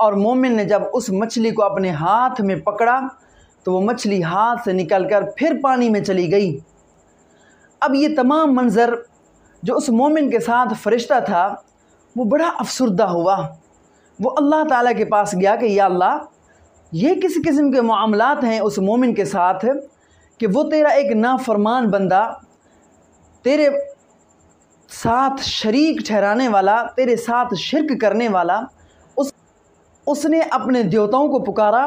اور مومن نے جب اس مچھلی کو اپنے ہاتھ میں پکڑا تو وہ مچھلی ہاتھ سے نکل کر پھر پانی میں چلی گئی۔ اب یہ تمام منظر جو اس مومن کے ساتھ فرشتہ تھا وہ بڑا افسردہ ہوا۔ وہ اللہ تعالیٰ کے پاس گیا کہ یا اللہ، یہ کس قسم کے معاملات ہیں اس مومن کے ساتھ کہ وہ تیرا ایک نافرمان بندہ، تیرے ساتھ شریک ٹھہرانے والا، تیرے ساتھ شرک کرنے والا، اس نے اپنے دیوتاؤں کو پکارا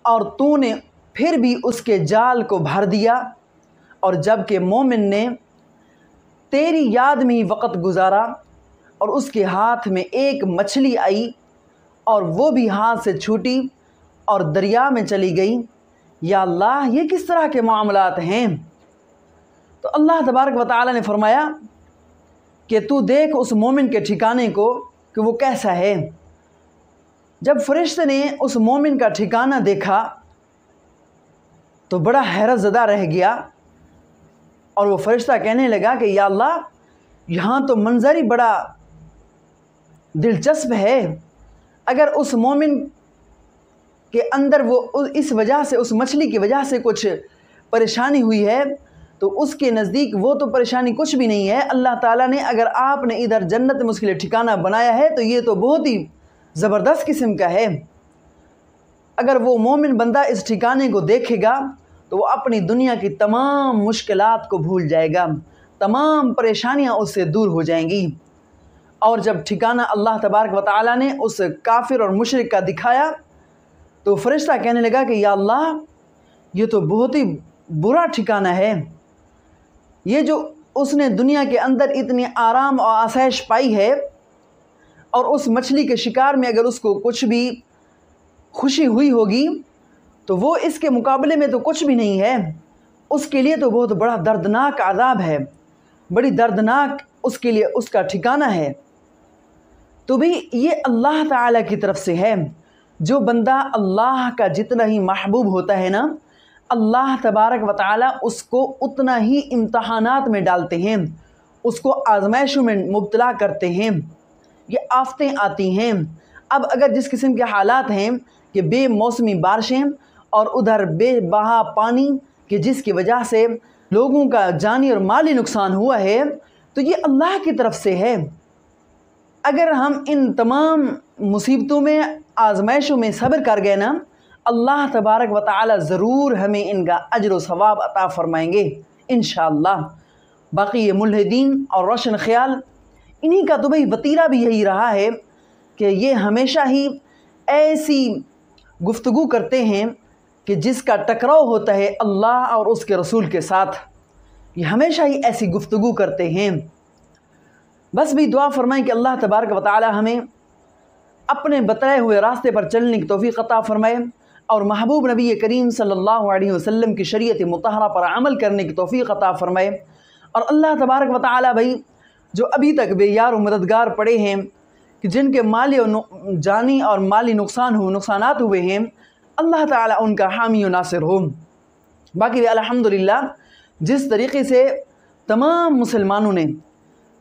اور تو نے پھر بھی اس کے جال کو بھر دیا، اور جب کہ مومن نے تیری یاد میں ہی وقت گزارا اور اس کے ہاتھ میں ایک مچھلی آئی اور وہ بھی ہاتھ سے چھوٹی اور دریا میں چلی گئی، یا اللہ یہ کس طرح کے معاملات ہیں؟ تو اللہ تبارک و تعالیٰ نے فرمایا کہ تو دیکھ اس مومن کے ٹھکانے کو کہ وہ کیسا ہے۔ جب فرشتے نے اس مومن کا ٹھکانہ دیکھا تو بڑا حیرت زدہ رہ گیا، اور وہ فرشتہ کہنے لگا کہ یا اللہ، یہاں تو منظر ہی بڑا دلچسپ ہے۔ اگر اس مومن کے اندر وہ اس وجہ سے، اس مچھلی کی وجہ سے کچھ پریشانی ہوئی ہے تو اس کے نزدیک وہ تو پریشانی کچھ بھی نہیں ہے۔ اللہ تعالیٰ نے اگر آپ نے ادھر جنت میں اس کے لیے ٹھکانہ بنایا ہے تو یہ تو بہت ہی زبردست قسم کا ہے۔ اگر وہ مومن بندہ اس ٹھکانے کو دیکھے گا تو وہ اپنی دنیا کی تمام مشکلات کو بھول جائے گا، تمام پریشانیاں اس سے دور ہو جائیں گی۔ اور جب ٹھکانہ اللہ تبارک و تعالیٰ نے اس کافر اور مشرک کا دکھایا تو فرشتہ کہنے لگا کہ یا اللہ، یہ تو بہت ہی برا ٹھکانہ ہے۔ یہ جو اس نے دنیا کے اندر اتنی آرام اور آسائش پائی ہے، اور اس مچھلی کے شکار میں اگر اس کو کچھ بھی خوشی ہوئی ہوگی تو وہ اس کے مقابلے میں تو کچھ بھی نہیں ہے۔ اس کے لیے تو بہت بڑا دردناک عذاب ہے، بڑی دردناک اس کے لیے اس کا ٹھکانہ ہے۔ تو بھی یہ اللہ تعالیٰ کی طرف سے ہے۔ جو بندہ اللہ کا جتنا ہی محبوب ہوتا ہے نا، اللہ تبارک و تعالیٰ اس کو اتنا ہی امتحانات میں ڈالتے ہیں، اس کو آزمائشوں میں مبتلا کرتے ہیں، یہ آفتیں آتی ہیں۔ اب اگر جس قسم کے حالات ہیں کہ بے موسمی بارشیں اور ادھر بے بہا پانی کہ جس کی وجہ سے لوگوں کا جانی اور مالی نقصان ہوا ہے، تو یہ اللہ کی طرف سے ہے۔ اگر ہم ان تمام مصیبتوں میں، آزمائشوں میں صبر کر گئے نا، اللہ تبارک و تعالی ضرور ہمیں ان کا اجر و ثواب عطا فرمائیں گے انشاءاللہ۔ باقی یہ ملحدین اور روشن خیال، انہی کا تو بھئی وتیرہ بھی یہی رہا ہے کہ یہ ہمیشہ ہی ایسی گفتگو کرتے ہیں کہ جس کا ٹکراؤ ہوتا ہے اللہ اور اس کے رسول کے ساتھ، یہ ہمیشہ ہی ایسی گفتگو کرتے ہیں۔ بس بھی دعا فرمائیں کہ اللہ تبارک و تعالی ہمیں اپنے بتائے ہوئے راستے پر چلنے کی توفیق عطا فرمائے، اور محبوب نبی کریم صلی اللہ علیہ وسلم کی شریعت مطہرہ پر عمل کرنے کی توفیق عطا فرمائے۔ اور اللہ تبارک و تعالی بھائی جو ابھی تک بے یار و مددگار پڑے ہیں، کہ جن کے مالی اور جانی اور مالی نقصانات ہوئے ہیں، اللہ تعالیٰ ان کا حامی و ناصر ہو۔ باقی الحمدللہ جس طریقے سے تمام مسلمانوں نے،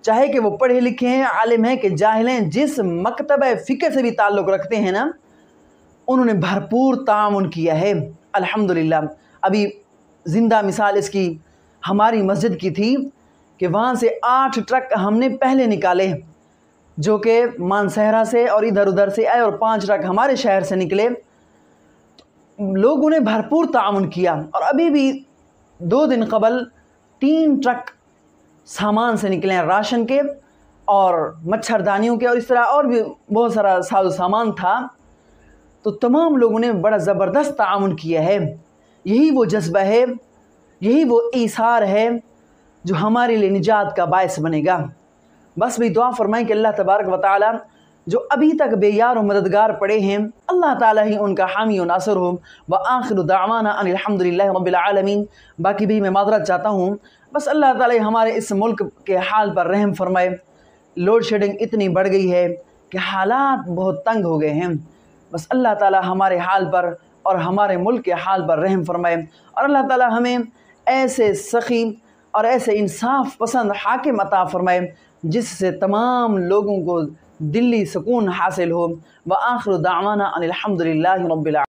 چاہے کہ وہ پڑھے لکھے ہیں، عالم ہیں کہ جاہل ہیں، جس مکتبہ فقہ سے بھی تعلق رکھتے ہیں نا، انہوں نے بھرپور تعاون کیا ہے الحمدللہ۔ ابھی زندہ مثال اس کی ہماری مسجد کی تھی کہ وہاں سے 8 ٹرک ہم نے پہلے نکالے جو کہ مانسہرہ سے اور ادھر ادھر سے آئے، اور 5 ٹرک ہمارے شہر سے نکلے۔ لوگوں نے بھرپور تعاون کیا، اور ابھی بھی 2 دن قبل 3 ٹرک سامان سے نکلے ہیں، راشن کے اور مچھردانیوں کے، اور اس طرح اور بھی بہت سارا ساز و سامان تھا۔ تو تمام لوگوں نے بڑا زبردست تعاون کیا ہے۔ یہی وہ جذبہ ہے، یہی وہ ایثار ہے جو ہمارے لیے نجات کا باعث بنے گا۔ بس بھی دعا فرمائیں کہ اللہ تبارک و تعالی جو ابھی تک بے یار و مددگار پڑے ہیں، اللہ تعالیٰ ہی ان کا حامی و ناصر ہو۔ وآخر دعوانا ان الحمدللہ رب العالمین۔ باقی بھی میں معذرت چاہتا ہوں، بس اللہ تعالیٰ ہمارے اس ملک کے حال پر رحم فرمائے۔ لوڈ شیڈنگ اتنی بڑھ گئی ہے کہ حالات بہت تنگ ہو گئے ہیں۔ بس اللہ تعالیٰ ہمارے حال پر اور ہمارے ملک کے حال پر رحم فرمائے، اور اللہ تعالیٰ ہمیں ایسے سخی اور ایسے انصاف پسند حاکم عطا فرمائے جس سے تمام لوگوں کو دلی سکون حاصل ہو۔ وآخر دعوانا ان الحمد للہ رب العالمین۔